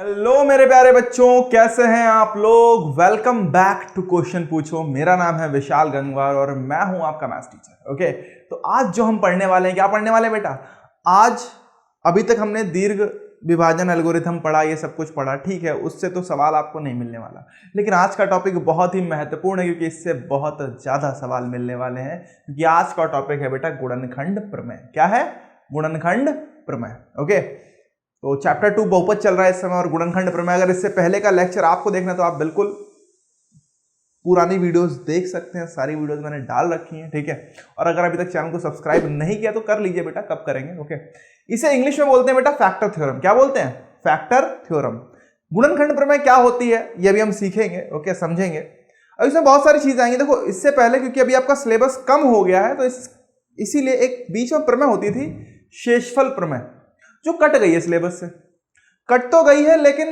Hello मेरे प्यारे बच्चों, कैसे हैं आप लोग। वेलकम बैक टू क्वेश्चन पूछो। मेरा नाम है विशाल गंगवार और मैं हूं आपका मैथ्स टीचर। ओके, तो आज जो हम पढ़ने वाले हैं, क्या पढ़ने वाले हैं बेटा। आज अभी तक हमने दीर्घ विभाजन एल्गोरिथम पढ़ा, ये सब कुछ पढ़ा, ठीक है। उससे तो सवाल आपको नहीं मिलने वाला, लेकिन आज का टॉपिक बहुत ही महत्वपूर्ण है क्योंकि इससे बहुत ज्यादा सवाल मिलने वाले हैं। क्योंकि आज का टॉपिक है बेटा गुणनखंड प्रमेय। क्या है? गुणनखंड प्रमेय। ओके, तो चैप्टर 2 बहुपद चल रहा है इस समय और गुणनखंड प्रमेय। अगर इससे पहले का लेक्चर आपको देखना तो आप बिल्कुल पुरानी वीडियोस देख सकते हैं, सारी वीडियोस मैंने डाल रखी हैं, ठीक है। और अगर अभी तक चैनल को सब्सक्राइब नहीं किया तो कर लीजिए बेटा, कब करेंगे। ओके, इसे इंग्लिश में बोलते हैं बेटा फैक्टर थ्योरम। क्या बोलते हैं? Factor theorem. गुणनखंड प्रमेय क्या होती है ये भी हम सीखेंगे, ओके, समझेंगे। अब इसमें बहुत सारी चीजें आएंगी। देखो, इससे पहले क्योंकि अभी आपका सिलेबस कम हो गया है तो इसीलिए एक बीच में प्रमेय होती थी, शेषफल प्रमेय, जो कट गई है सिलेबस से। कट तो गई है लेकिन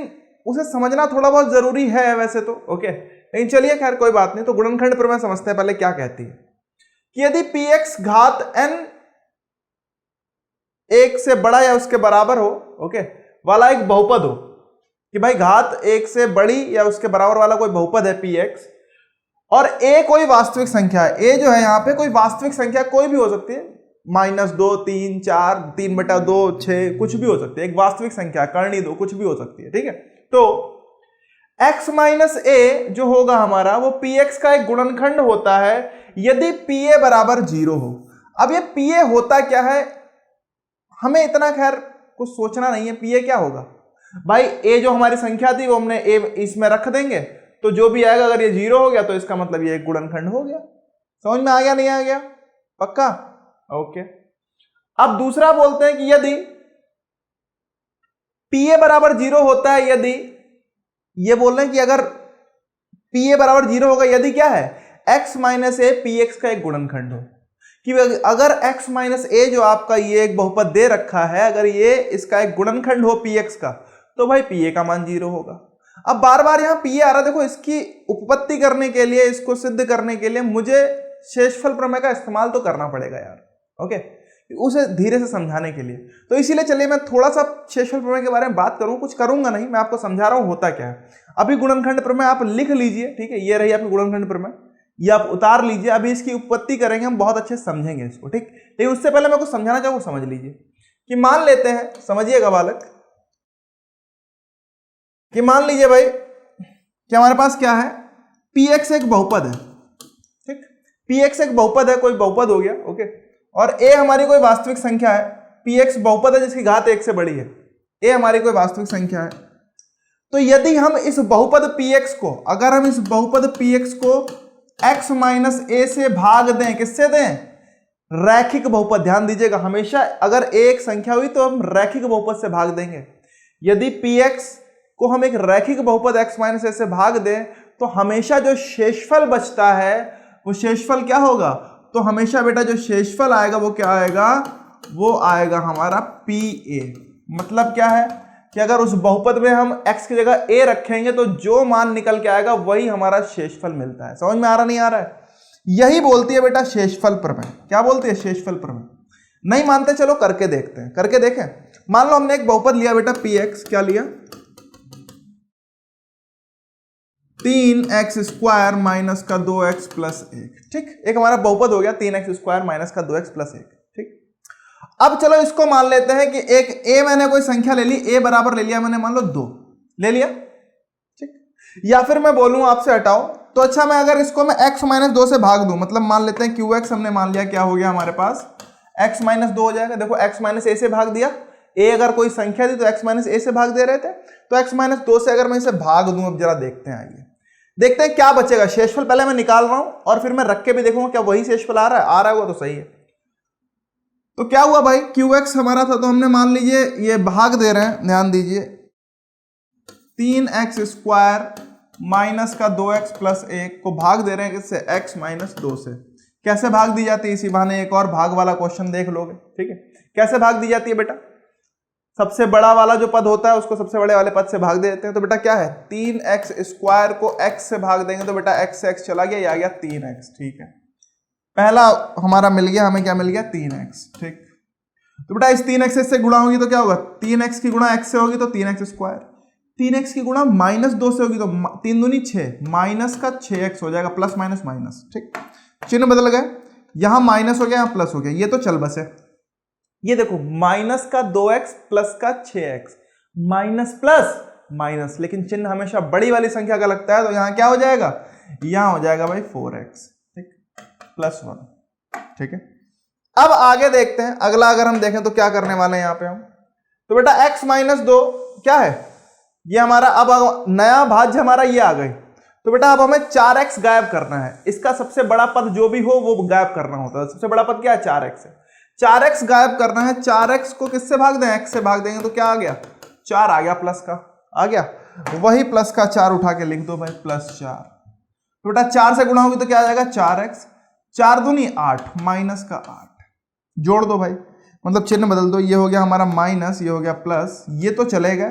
उसे समझना थोड़ा बहुत जरूरी है वैसे तो, ओके। लेकिन चलिए, खैर कोई बात नहीं। तो गुणनखंड प्रमेय समझते हैं पहले क्या कहती है। कि यदि px घात n 1 से बड़ा या उसके बराबर हो, ओके, वाला एक बहुपद हो, कि भाई घात 1 से बड़ी या उसके बराबर वाला कोई बहुपद है px, और a कोई वास्तविक संख्या है। a जो है यहाँ पे कोई वास्तविक संख्या कोई भी हो सकती है, -2, 3, 4, 3/2, 6, कुछ भी हो सकती है। एक वास्तविक संख्या, करनी दो, कुछ भी हो सकती है, ठीक है। तो x - a जो होगा हमारा, वो px का एक गुणनखंड होता है यदि pa बराबर 0 हो। अब ये pa होता क्या है, हमें इतना खैर कुछ सोचना नहीं है। pa क्या होगा भाई, a जो हमारी संख्या थी वो हमने a इसमें रख देंगे, तो जो भी आएगा, अगर ये 0 हो गया तो इसका मतलब ये एक गुणनखंड हो गया। समझ में आ गया, नहीं आ गया? पक्का? ओके। अब दूसरा बोलते हैं कि यदि pa बराबर 0 होता है, यदि ये बोल रहे हैं कि अगर pa बराबर 0 होगा यदि क्या है, x - a px का एक गुणनखंड हो। कि अगर x - a जो आपका ये एक बहुपद दे रखा है, अगर ये इसका एक गुणनखंड हो px का, तो भाई pa का मान 0 होगा। अब बार बार यहां pa आ रहा, देखो इसकी उपपत्ति करने के लिए, इसको सिद्ध करने के लिए मुझे शेषफल प्रमेय का इस्तेमाल तो करना पड़ेगा यार, ओके, उसे धीरे से समझाने के लिए। तो इसीलिए चलिए मैं थोड़ा सा शेषफल प्रमेय के बारे में बात करूं, कुछ करूंगा नहीं, मैं आपको समझा रहा हूं होता क्या है। अभी गुणनखंड प्रमेय आप लिख लीजिए, ठीक है, ये रही आपकी गुणनखंड प्रमेय, ये आप उतार लीजिए। अभी इसकी उपपत्ति करेंगे हम, बहुत अच्छे से समझेंगे इसको, ठीक। लेकिन उससे पहले मैं कुछ समझाना चाहूँ, समझ लीजिए। कि मान लेते हैं, समझिएगा बालक, कि मान लीजिए भाई कि हमारे पास क्या है, px एक बहुपद है, ठीक। px एक बहुपद है, कोई बहुपद हो गया, ओके, और a हमारी कोई वास्तविक संख्या है। px बहुपद है जिसकी घात 1 से बड़ी है, a हमारी कोई वास्तविक संख्या है। तो यदि हम इस बहुपद px को, अगर हम इस बहुपद px को x - a से भाग दें, किससे दें? रैखिक बहुपद। ध्यान दीजिएगा, हमेशा अगर a एक संख्या हुई तो हम रैखिक बहुपद से भाग देंगे। यदि px को हम एक रैखिक बहुपद x - a से भाग दें तो हमेशा जो शेषफल बचता है वो शेषफल क्या होगा, तो हमेशा बेटा जो शेषफल आएगा वो क्या आएगा, वो आएगा हमारा pa। मतलब क्या है कि अगर उस बहुपद में हम x की जगह a रखेंगे तो जो मान निकल के आएगा वही हमारा शेषफल मिलता है। समझ में आ रहा, नहीं आ रहा है? यही बोलती है बेटा शेषफल प्रमेय। क्या बोलती है? शेषफल प्रमेय। नहीं मानते, चलो करके देखते हैं, करके देखें। मान लो हमने एक बहुपद लिया बेटा px, क्या लिया, 3x स्क्वायर माइनस का 2x प्लस 1, ठीक। एक हमारा बहुपद हो गया 3x स्क्वायर माइनस का 2x प्लस 1, ठीक। अब चलो इसको मान लेते हैं कि एक a मैंने कोई संख्या ले ली, a बराबर ले लिया मैंने, मान लो 2 ले लिया, ठीक। या फिर मैं बोलूं आपसे हटाओ, तो अच्छा मैं अगर इसको मैं x - 2 से भाग दूं, मतलब मान लेते हैं qx हमने मान लिया, क्या हो गया हमारे पास, x - 2 हो जाएगा। देखो x - a से भाग दिया, a अगर कोई संख्या थी तो x - a से भाग दे रहे थे, तो x - 2 से अगर मैं इसे भाग दूं, अब जरा देखते हैं, आइए देखते हैं क्या बचेगा। शेषफल पहले मैं निकाल रहा हूं और फिर मैं रख के भी देखूंगा क्या वही शेषफल आ रहा है, आ रहा है वो तो सही है। तो क्या हुआ भाई, qx हमारा था तो हमने मान लीजिए ये भाग दे रहे हैं, ध्यान दीजिए, 3x स्क्वायर माइनस का 2x प्लस 1 को भाग दे रहे हैं किससे, x - 2 से। कैसे भाग दी जाती है, इसी बहाने एक और भाग वाला क्वेश्चन देख लोगे, ठीक है। कैसे भाग दी जाती है बेटा, सबसे बड़ा वाला जो पद होता है उसको सबसे बड़े वाले पद से भाग देते हैं। तो बेटा क्या है, 3x स्क्वायर को x से भाग देंगे तो बेटा x से x चला गया, ये आ गया 3x, ठीक है। पहला हमारा मिल गया, हमें क्या मिल गया, 3x, ठीक। तो बेटा इस 3x से गुणा होगी तो क्या होगा, 3x की गुणा x से होगी तो 3x स्क्वायर, 3x की गुणा -2 से होगी तो 3 दूनी 6, माइनस का 6x हो जाएगा, प्लस माइनस माइनस, ठीक, चिन्ह बदल गए, यहां माइनस हो गया यहां प्लस हो गया, ये तो चल बस है। ये देखो माइनस का 2x प्लस का 6x, माइनस प्लस माइनस, लेकिन चिन्ह हमेशा बड़ी वाली संख्या का लगता है, तो यहां क्या हो जाएगा, यहां हो जाएगा भाई 4x, ठीक, प्लस 1, ठीक है। अब आगे देखते हैं, अगला अगर हम देखें तो क्या करने वाले हैं यहां पे हम, तो बेटा x माइनस 2 क्या है, ये हमारा अब नया भाज्य हमारा ये आ गई, तो बेटा अब हमें 4x गायब करना है, इसका सबसे बड़ा पद जो भी हो वो गायब करना होता है, सबसे बड़ा पद क्या है, 4x है, 4x गायब करना है, 4x को किससे भाग दें, x से भाग देंगे तो क्या आ गया, 4 आ गया, प्लस का आ गया, वही प्लस का 4 उठा के लिख दो भाई, +4, तो बेटा 4 से गुणा होगी तो क्या आ जाएगा 4x, 4 दूनी 8, माइनस का 8, जोड़ दो भाई, मतलब चिन्ह बदल दो, ये हो गया हमारा माइनस, ये हो गया प्लस, ये तो चलेगा,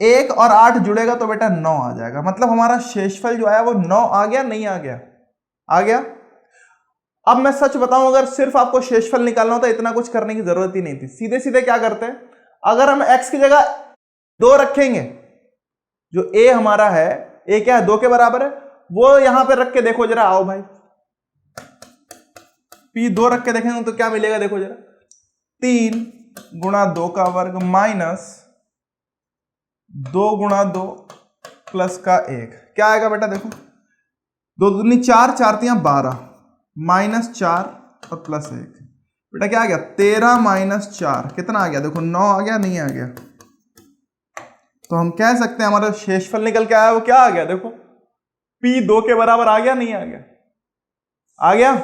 1 और 8 जुड़ेगा तो बेटा 9 आ जाएगा, मतलब हमारा शेषफल जो आया वो 9 आ गया, नहीं आ गया, आ गया। अब मैं सच बताऊं, अगर सिर्फ आपको शेषफल निकालना होता इतना कुछ करने की जरूरत ही नहीं थी, सीधे सीधे क्या करते हैं, अगर हम x की जगह 2 रखेंगे, जो a हमारा है, a क्या है 2 के बराबर है, वो यहां पे रख के देखो जरा, आओ भाई, p 2 रख के देखेंगे तो क्या मिलेगा, देखो जरा, 3 गुणा 2 का वर्ग माइनस 2 गुणा 2 प्लस का 1, क्या आएगा बेटा, देखो 2 दूनी 4, 4 तियां 12, माइनस 4 और प्लस 1, बेटा क्या आ गया 13 माइनस 4, कितना आ गया, देखो 9 आ गया, नहीं आ गया, तो हम कह सकते हैं हमारा शेषफल निकल के आया वो क्या आ गया, देखो p 2 के बराबर आ गया, नहीं आ गया, आ गया।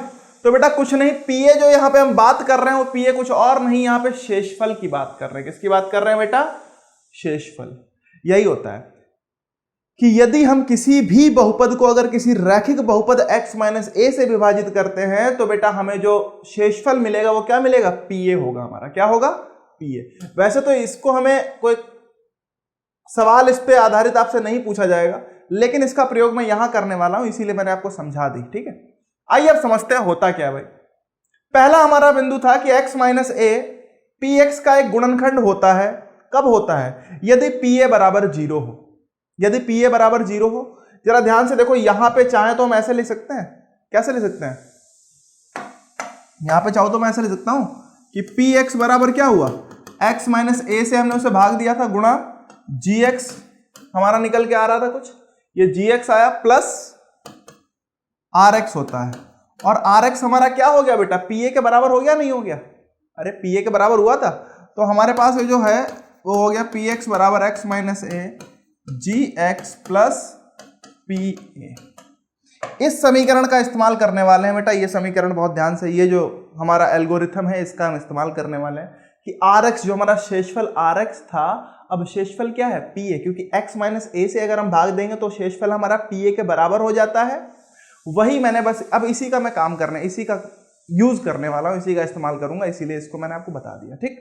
तो बेटा कुछ नहीं, pa जो यहां पे हम बात कर रहे हैं वो pa कुछ और नहीं, यहां पे शेषफल की बात कर रहे हैं, किसकी बात कर रहे हैं बेटा, शेषफल। यही होता है कि यदि हम किसी भी बहुपद को अगर किसी रैखिक बहुपद x माइनस a से विभाजित करते हैं तो बेटा हमें जो शेषफल मिलेगा वो क्या मिलेगा, pa होगा हमारा, क्या होगा, pa। वैसे तो इसको हमें कोई सवाल इस पे आधारित आपसे नहीं पूछा जाएगा, लेकिन इसका प्रयोग मैं यहां करने वाला हूं, इसीलिए मैंने आपको समझा दी, ठीक है। आइए अब समझते हैं होता क्या भाई। पहला हमारा बिंदु था कि x माइनस a px का एक गुणनखंड होता है, कब होता है, यदि pa बराबर 0 हो, यदि pa बराबर 0 हो। जरा ध्यान से देखो, यहां पे चाहे तो हम ऐसे लिख सकते हैं, कैसे लिख सकते हैं, यहां पे चाहो तो मैं ऐसे लिख सकता हूं कि px बराबर क्या हुआ, x माइनस a से हमने उसे भाग दिया था, गुणा gx हमारा निकल के आ रहा था कुछ, ये gx आया प्लस rx होता है, और rx हमारा क्या हो गया बेटा, pa के बराबर हो गया, नहीं हो गया, अरे pa के बराबर हुआ था, तो हमारे पास ये जो है वो हो गया px बराबर x minus a gx plus pa। इस समीकरण का इस्तेमाल करने वाले हैं बेटा, ये समीकरण बहुत ध्यान से, ये जो हमारा एल्गोरिथम है इसका हम इस्तेमाल करने वाले हैं कि rx जो हमारा शेषफल rx था, अब शेषफल क्या है pa, क्योंकि x माइनस a से अगर हम भाग देंगे तो शेषफल हमारा pa के बराबर हो जाता है। वही मैंने बस अब इसी का मैं काम करने, इसी का यूज करने वाला हूं, इसी का इस्तेमाल करूंगा, इसीलिए इसको मैंने आपको बता दिया, ठीक।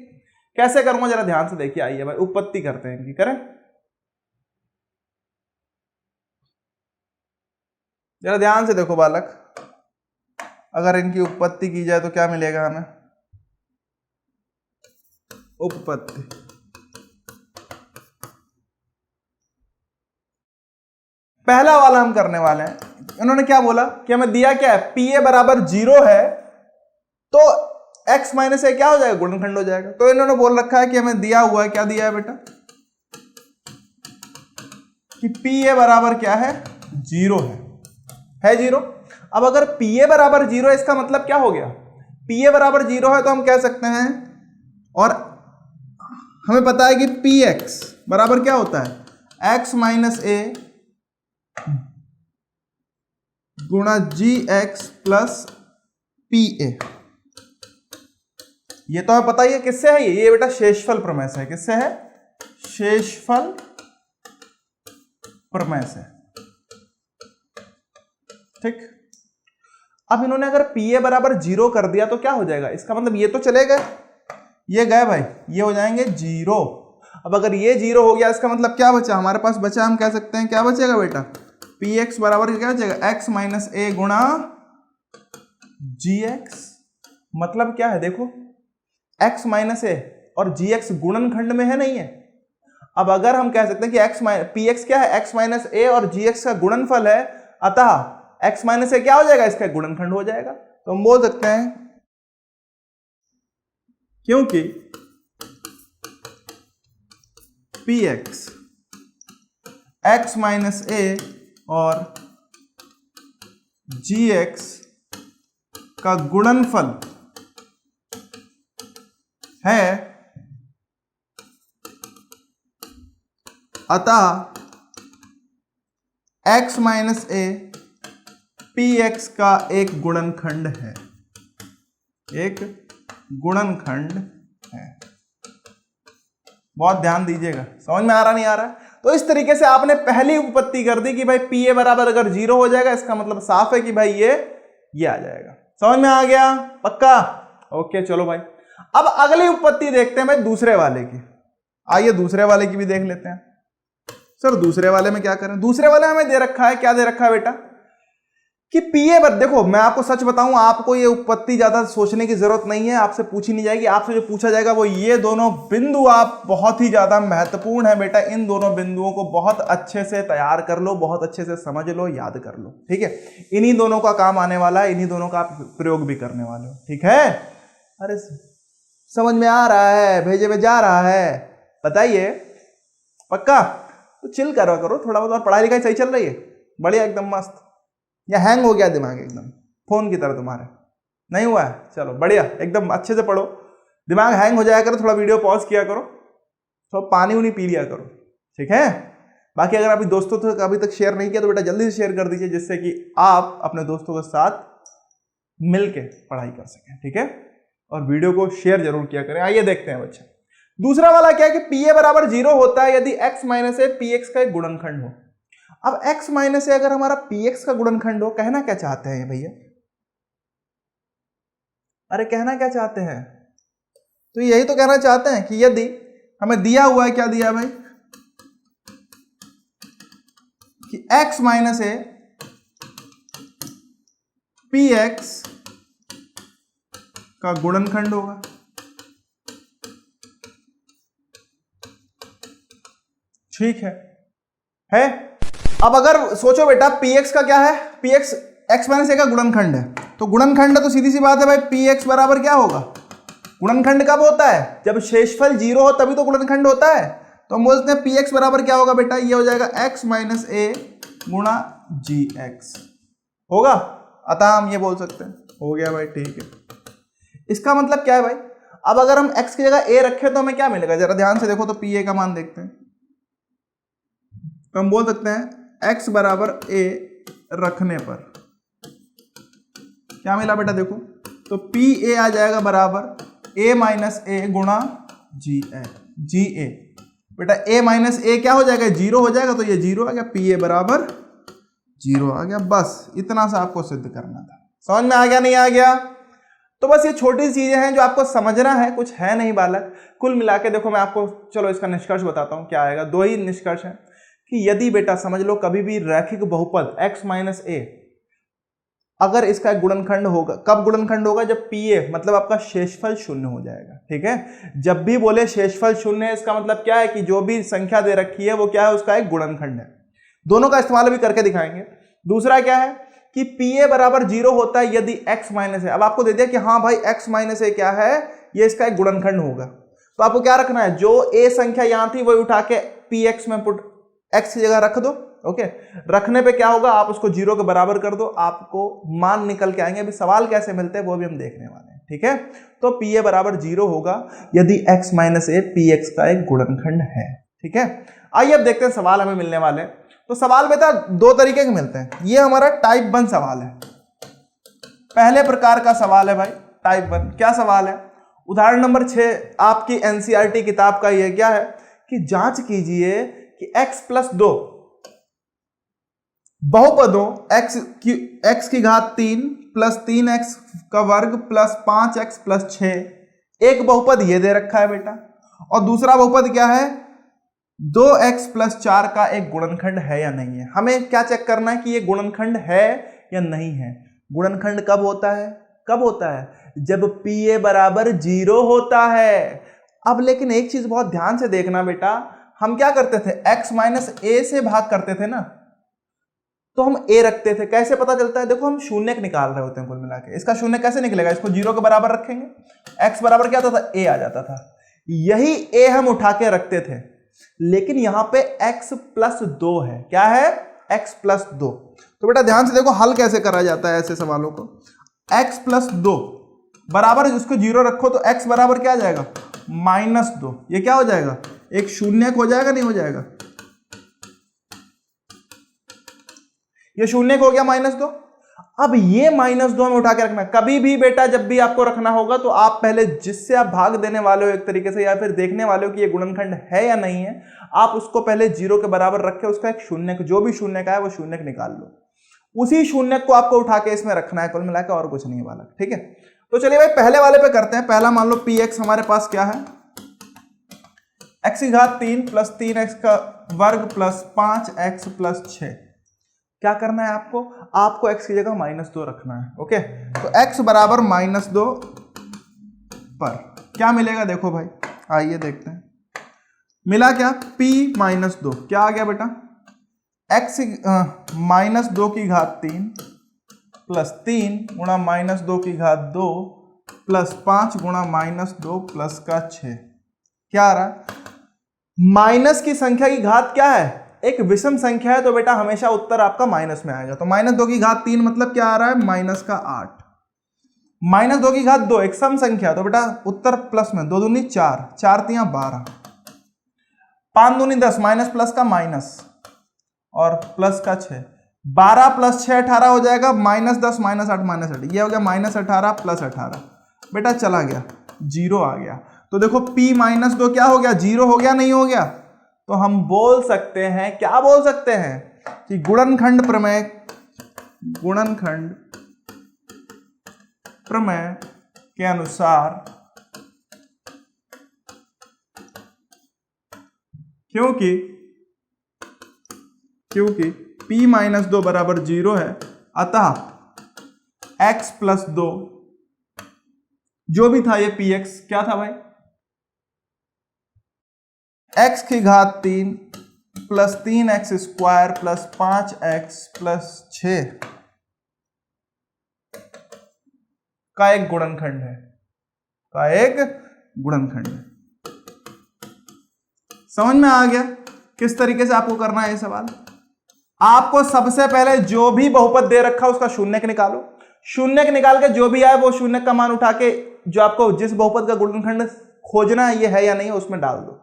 कैसे करूंगा जरा ध्यान से देखिए, आइए भाई उत्पत्ति करते हैं इनकी, करें जरा ध्यान से देखो बालक, अगर इनकी उत्पत्ति की जाए तो क्या मिलेगा हमें, उत्पत्ति, पहला वाला हम करने वाले हैं। इन्होंने क्या बोला कि हमें दिया क्या है, pa बराबर 0 है तो x माइनस a क्या हो जाएगा, गुणनखंड हो जाएगा। तो इन्होंने बोल रखा है कि हमें दिया हुआ है, क्या दिया है बेटा, कि pa बराबर क्या है, 0 है 0। अब अगर pa बराबर 0 है, इसका मतलब क्या हो गया, pa बराबर 0 है तो हम कह सकते हैं, और हमें पता है कि px बराबर क्या होता है, x माइनस a गुणा gx प्लस pa। ये तो हमें पता ही है किससे है, ये बेटा शेषफल प्रमेय से है, किससे है, शेषफल प्रमेय से, ठीक। अब इन्होंने अगर pa बराबर 0 कर दिया तो क्या हो जाएगा, इसका मतलब ये तो चले गए, ये गए भाई, ये हो जाएंगे 0। अब अगर ये 0 हो गया, इसका मतलब क्या बचा हमारे पास, बचा हम कह सकते हैं क्या बचेगा बेटा, px बराबर क्या बचेगा, x माइनस a गुणा gx। मतलब क्या है देखो, x माइनस a और gx गुणनखंड में है, नहीं है। अब अगर हम कह सकते हैं कि पी एक्स क्या है, x माइनस ए और जी एक्स का गुणनफल है, अतः x माइनस ए क्या हो जाएगा, इसका गुणनखंड हो जाएगा। तो हम बोल सकते हैं क्योंकि पी एक्स x माइनस ए और जी एक्स का गुणनफल है, अतः x minus A P x का एक गुणनखंड है, एक गुणनखंड है। बहुत ध्यान दीजिएगा, समझ में आ रहा नहीं आ रहा? तो इस तरीके से आपने पहली उपपत्ति कर दी कि भाई पी ए बराबर अगर 0 हो जाएगा, इसका मतलब साफ है कि भाई ये आ जाएगा। समझ में आ गया? पक्का? ओके चलो भाई, अब अगली उपपत्ति देखते हैं भाई दूसरे वाले की। आइए दूसरे वाले की भी देख लेते हैं। सर दूसरे वाले में क्या करें? दूसरे वाले में हमें दे रखा है, क्या दे रखा है बेटा, कि पीए पर देखो, मैं आपको सच बताऊं, आपको ये उपपत्ति ज्यादा सोचने की जरूरत नहीं है, आपसे पूछी नहीं जाएगी। आपसे जो पूछा जाएगा वो ये दोनों बिंदु आप बहुत ही ज्यादा महत्वपूर्ण है बेटा। इन दोनों बिंदुओं को बहुत अच्छे से तैयार कर लो, बहुत अच्छे से समझ लो, याद कर लो, ठीक है? इन्हीं दोनों का काम आने वाला है, इन्हीं दोनों का आप प्रयोग भी करने वाले हो, ठीक है? अरे समझ में आ रहा है, भेजे में जा रहा है, बताइए पक्का? तो चिल करो थोड़ा बहुत। और पढ़ाई लिखाई सही चल रही है? बढ़िया, एकदम मस्त? या हैंग हो गया दिमाग एकदम फोन की तरह तुम्हारे? नहीं हुआ है? चलो बढ़िया, एकदम अच्छे से पढ़ो। दिमाग हैंग हो जाया करो, थोड़ा वीडियो पॉज किया करो, थोड़ा पानी उनी पी लिया करो, ठीक है? बाकी अगर अभी दोस्तों तक अभी तक शेयर नहीं किया तो बेटा जल्दी से शेयर कर दीजिए, जिससे कि आप अपने दोस्तों के साथ मिलके पढ़ाई कर सकें, ठीक है? और वीडियो को शेयर जरूर किया करें। आइए देखते हैं बच्चे, दूसरा वाला क्या है कि पी ए बराबर 0 होता है यदि x minus A P x का एक गुणनखंड हो। अब x माइनस ए अगर हमारा पी एक्स का गुणनखंड हो, कहना क्या चाहते हैं भैया? अरे कहना क्या चाहते हैं? तो यही तो कहना चाहते हैं कि यदि हमें दिया हुआ है, क्या दिया भाई, कि x minus A P x का गुणनखंड होगा। ठीक है? अब अगर सोचो बेटा पी एक्स का क्या है, पी एक्स एक्स माइनस ए का गुणनखंड है, तो गुणनखंड है तो सीधी सी बात है भाई पी एक्स बराबर क्या होगा? गुणनखंड कब होता है? जब शेषफल 0 हो तभी तो गुणनखंड होता है। तो हम बोलते हैं पी एक्स बराबर क्या होगा बेटा? ये हो जाएगा एक्स माइनस ए गुणा जी एक्स होगा, अतः हम ये बोल सकते हैं। हो गया भाई, ठीक है। इसका मतलब क्या है भाई? अब अगर हम x की जगह a रखें तो हमें क्या मिलेगा? जरा ध्यान से देखो तो पी ए का मान देखते हैं। तो हम बोल सकते हैं x बराबर a रखने पर क्या मिला बेटा? देखो तो पी ए आ जाएगा बराबर a माइनस ए गुणा जी ए। बेटा a माइनस ए क्या हो जाएगा? 0 हो जाएगा, तो ये 0 आ गया, पी ए बराबर 0 आ गया। बस इतना सा आपको सिद्ध करना था। समझ में आ गया नहीं आ गया? तो बस ये छोटी चीजें हैं जो आपको समझना है, कुछ है नहीं बालक। कुल मिला के देखो, मैं आपको चलो इसका निष्कर्ष बताता हूं क्या आएगा। 2 ही निष्कर्ष है कि यदि बेटा समझ लो कभी भी रैखिक बहुपद x माइनस ए अगर इसका एक गुणनखंड होगा, कब गुणनखंड होगा? जब पी ए मतलब आपका शेषफल 0 हो जाएगा, ठीक है? जब भी बोले शेषफल 0 है, इसका मतलब क्या है कि जो भी संख्या दे रखी है वो क्या है? उसका एक गुणनखंड है। दोनों का इस्तेमाल भी करके दिखाएंगे। दूसरा क्या है कि पी ए बराबर 0 होता है यदि x माइनस ए, अब आपको दे दिया कि हाँ भाई x माइनस ए क्या है? ये इसका एक गुणनखंड होगा। तो आपको क्या रखना है? जो a संख्या यहां थी वही उठा के पी एक्स में पुट x की जगह रख दो। ओके, रखने पे क्या होगा? आप उसको 0 के बराबर कर दो, आपको मान निकल के आएंगे। अभी सवाल कैसे मिलते हैं वो भी हम देखने वाले हैं, ठीक है? तो पी ए बराबर 0 होगा यदि x minus A P x का एक गुणनखंड है, ठीक है? आइए अब देखते हैं सवाल हमें मिलने वाले। तो सवाल बेटा 2 तरीके के मिलते हैं। ये हमारा टाइप 1 सवाल है, पहले प्रकार का सवाल है भाई, टाइप 1। क्या सवाल है? उदाहरण नंबर 6 आपकी एनसीईआरटी किताब का ये क्या है कि जांच कीजिए कि x प्लस 2 बहुपदों x की घात 3 प्लस 3x का वर्ग प्लस 5x प्लस 6, एक बहुपद ये दे रखा है बेटा, और दूसरा बहुपद क्या है? 2x प्लस 4 का एक गुणनखंड है या नहीं है। हमें क्या चेक करना है कि ये गुणनखंड है या नहीं है। गुणनखंड कब होता है? कब होता है? जब पी ए बराबर 0 होता है। अब लेकिन एक चीज बहुत ध्यान से देखना बेटा, हम क्या करते थे, x माइनस ए से भाग करते थे ना, तो हम a रखते थे। कैसे पता चलता है, देखो हम शून्य निकाल रहे होते हैं कुल मिला के, इसका शून्य कैसे निकलेगा, इसको 0 के बराबर रखेंगे, x बराबर क्या होता था, a आ जाता था। यही a हम उठा के रखते थे, लेकिन यहां पे x प्लस 2 है। क्या है, x प्लस 2। तो बेटा ध्यान से देखो हल कैसे करा जाता है ऐसे सवालों को। x प्लस 2 बराबर, उसको 0 रखो तो x बराबर क्या आ जाएगा, -2। ये क्या हो जाएगा, एक शून्य हो जाएगा, नहीं हो जाएगा, ये शून्य हो गया -2। अब ये -2 हमें उठा के रखना। कभी भी बेटा जब भी आपको रखना होगा तो आप पहले जिससे आप भाग देने वाले हो एक तरीके से, या फिर देखने वाले हो कि ये गुणनखंड है या नहीं है, आप उसको पहले 0 के बराबर रख के उसका एक शून्य, जो भी शून्य का है वो शून्य निकाल लो। उसी शून्य को आपको उठा के इसमें रखना है कुल मिलाकर, और कुछ नहीं वाला। ठीक है, तो चलिए भाई पहले वाले पे करते हैं। पहला मान लो px हमारे पास क्या है, x की घात 3 प्लस 3x का वर्ग प्लस 5x प्लस 6। क्या करना है आपको, आपको x की जगह -2 रखना है। ओके, तो x बराबर -2 पर क्या मिलेगा, देखो भाई आइए देखते हैं। मिला क्या, p -2 क्या आ गया बेटा, x -2 की घात 3 प्लस 3 गुणा -2 की घात 2 प्लस 5 गुणा -2 प्लस का 6। क्या आ रहा है, माइनस की संख्या की घात क्या है, एक विषम संख्या है, तो बेटा हमेशा उत्तर आपका माइनस में आएगा। तो -2 की घात 3 मतलब क्या आ रहा है, -8। -2 की घात 2 एक सम संख्या, तो बेटा उत्तर प्लस में, 2 दूनी 4, 4 तिया 12, 5 दूनी 10, माइनस प्लस का माइनस और प्लस का 6, 12 प्लस 6 18 हो जाएगा, -10 -8 -8, ये हो गया -18 प्लस 18। बेटा चला गया, 0 आ गया। तो देखो p -2 क्या हो गया, 0 हो गया, नहीं हो गया। तो हम बोल सकते हैं, क्या बोल सकते हैं, कि गुणनखंड प्रमेय, गुणनखंड प्रमेय के अनुसार क्योंकि p -2 बराबर 0 है, अतः x प्लस 2 जो भी था, ये px क्या था भाई, x की घात 3 plus 3x square plus 5x plus 6 का एक गुणनखंड है, का एक गुणनखंड है। समझ में आ गया किस तरीके से आपको करना है ये सवाल। आपको सबसे पहले जो भी बहुपद दे रखा उसका शून्य निकालो, शून्य निकाल के जो भी आए वो शून्य का मान उठा के जो आपको जिस बहुपद का गुणनखंड खोजना है ये है या नहीं है उसमें डाल दो।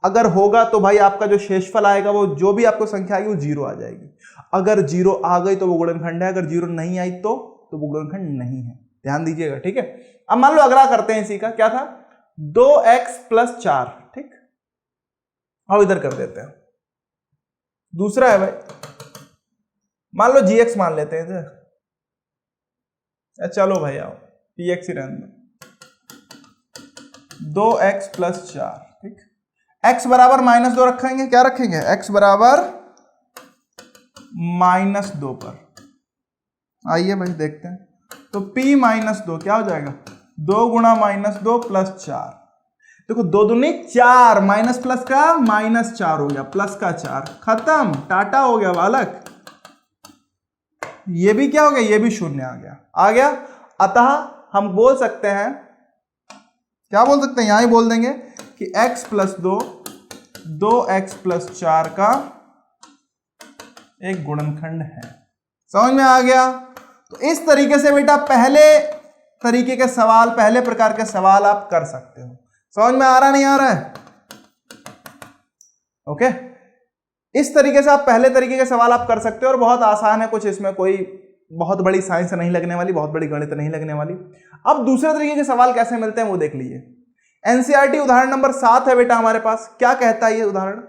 अगर होगा तो भाई आपका जो शेषफल आएगा वो जो भी आपको संख्या आएगी वो 0 आ जाएगी। अगर 0 आ गई तो वो गुणनखंड है, अगर 0 नहीं आई तो वो गुणनखंड नहीं है। ध्यान दीजिएगा, ठीक है। अब मान लो अगला करते हैं इसी का, क्या था, 2x प्लस 4, ठीक, और इधर कर देते हैं। दूसरा है भाई, मान लो gx मान लेते हैं इधर, चलो भाई आओ px ही रहने दो, 2x प्लस 4, ठीक, x बराबर -2 रखेंगे, क्या रखेंगे, x बराबर -2 पर। आइए भाई देखते हैं, तो p -2 क्या हो जाएगा, 2 गुणा -2 प्लस 4। देखो 2 दूनी 4, माइनस प्लस का -4 हो गया, प्लस का 4, खत्म, टाटा हो गया बालक। ये भी क्या हो गया, ये भी शून्य आ गया। अतः हम बोल सकते हैं, क्या बोल सकते हैं, यहां ही बोल देंगे कि x प्लस 2 2x प्लस 4 का एक गुणनखंड है। समझ में आ गया। तो इस तरीके से बेटा पहले तरीके के सवाल, पहले प्रकार के सवाल आप कर सकते हो। समझ में आ रहा नहीं आ रहा है, ओके। इस तरीके से आप पहले तरीके के सवाल आप कर सकते हो और बहुत आसान है, कुछ इसमें कोई बहुत बड़ी साइंस नहीं लगने वाली, बहुत बड़ी गणित नहीं लगने वाली। अब दूसरे तरीके के सवाल कैसे मिलते हैं वो देख लीजिए। एनसीईआरटी उदाहरण नंबर 7 है बेटा हमारे पास। क्या कहता है ये उदाहरण,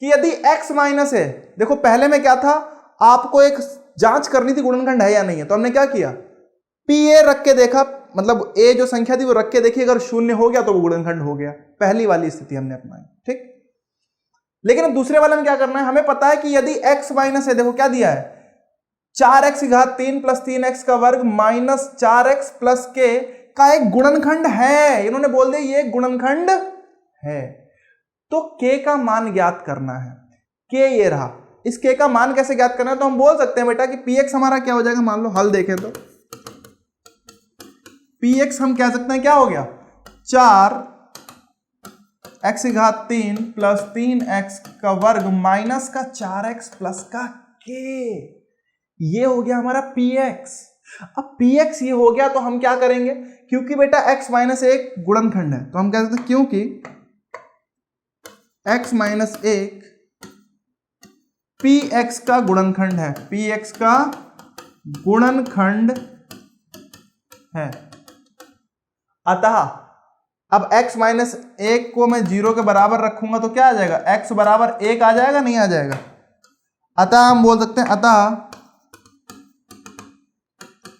कि यदि x माइनस है, देखो पहले में क्या था, आपको एक जांच करनी थी गुणनखंड है या नहीं है, तो हमने क्या किया, pa रख के देखा, मतलब a जो संख्या थी वो रख के देखी, अगर शून्य हो गया तो वो गुणनखंड हो गया। पहली वाली स्थिति हमने अपनाई, ठीक। लेकिन अब दूसरे वाले में क्या करना है, हमें पता है कि यदि x माइनस है, देखो क्या दिया है, 4x की घात 3 प्लस 3x का वर्ग माइनस 4x प्लस k का एक गुणनखंड है। इन्होंने बोल दिया ये गुणनखंड है। तो k का मान ज्ञात करना है। k ये रहा, इस k का मान कैसे ज्ञात करना है, तो हम बोल सकते हैं बेटा कि px हमारा क्या हो जाएगा, मान लो हल देखें तो px हम कह सकते हैं क्या हो गया, 4x घात 3 प्लस 3x का वर्ग माइनस का 4x प्लस का k, ये हो गया हमारा px। अब px ये हो गया तो हम क्या करेंगे, क्योंकि बेटा x माइनस 1 गुणनखंड है, तो हम कह सकते हैं क्योंकि x माइनस 1 px का गुणनखंड है, px का गुणनखंड है। अतः अब x माइनस 1 को मैं 0 के बराबर रखूंगा तो क्या आ जाएगा, x बराबर 1 आ जाएगा, नहीं आ जाएगा। अतः हम बोल सकते हैं अतः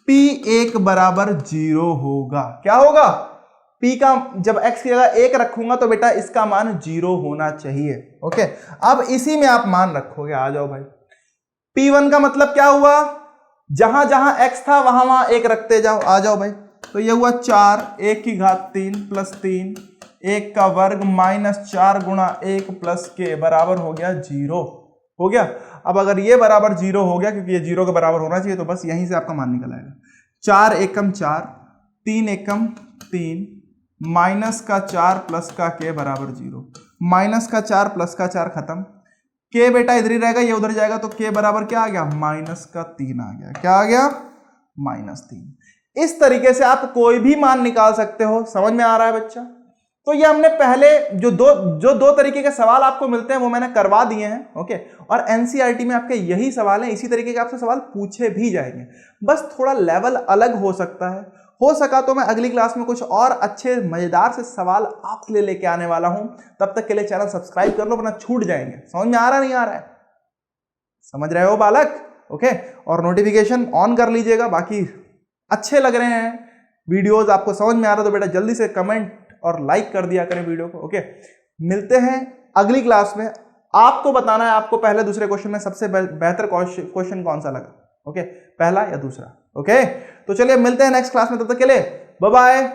p1 बराबर 0 होगा। क्या होगा, p का जब x की जगह 1 रखूंगा तो बेटा इसका मान 0 होना चाहिए। ओके, अब इसी में आप मान रखोगे, आ जाओ भाई। p1 का मतलब क्या हुआ, जहां जहां x था वहां वहां 1 रखते जाओ, आ जाओ भाई। तो ये हुआ 4 1 की घात 3 प्लस 3 1 का वर्ग माइनस 4 गुणा 1 प्लस k बराबर हो गया 0, हो गया। अब अगर ये बराबर 0 हो गया, क्योंकि ये 0 के बराबर होना चाहिए, तो बस यहीं से आपका मान निकल आएगा। 4 एकम 4 3 एकम 3 माइनस का 4 प्लस का k बराबर 0, माइनस का 4 प्लस का 4 खत्म, k बेटा इधर ही रहेगा, ये उधर जाएगा, तो k बराबर क्या आ गया, माइनस का 3 आ गया। क्या आ गया, -3। इस तरीके से आप कोई भी मान निकाल सकते हो। समझ में आ रहा है बच्चा? तो ये हमने पहले जो दो तरीके के सवाल आपको मिलते हैं वो मैंने करवा दिए हैं। ओके, और एनसीईआरटी में आपके यही सवाल हैं, इसी तरीके के आपसे सवाल पूछे भी जाएंगे, बस थोड़ा लेवल अलग हो सकता है। हो सका तो मैं अगली क्लास में कुछ और अच्छे मजेदार से सवाल आपके लिए लेके आने वाला हूं। तब तक के लिए चैनल सब्सक्राइब कर लो, वरना छूट जाएंगे। समझ में आ रहा नहीं आ रहा है, समझ रहे हो बालक? ओके, और नोटिफिकेशन ऑन कर लीजिएगा। बाकी अच्छे लग रहे हैं वीडियोस, आपको समझ में आ रहा है तो बेटा जल्दी से कमेंट और लाइक कर दिया करें वीडियो को। ओके, मिलते हैं अगली क्लास में। आपको बताना है आपको पहले दूसरे क्वेश्चन में सबसे बेहतर क्वेश्चन कौन सा लगा। ओके, पहला या दूसरा। ओके, तो चलिए मिलते हैं नेक्स्ट क्लास में, तब तक के लिए बाय बाय।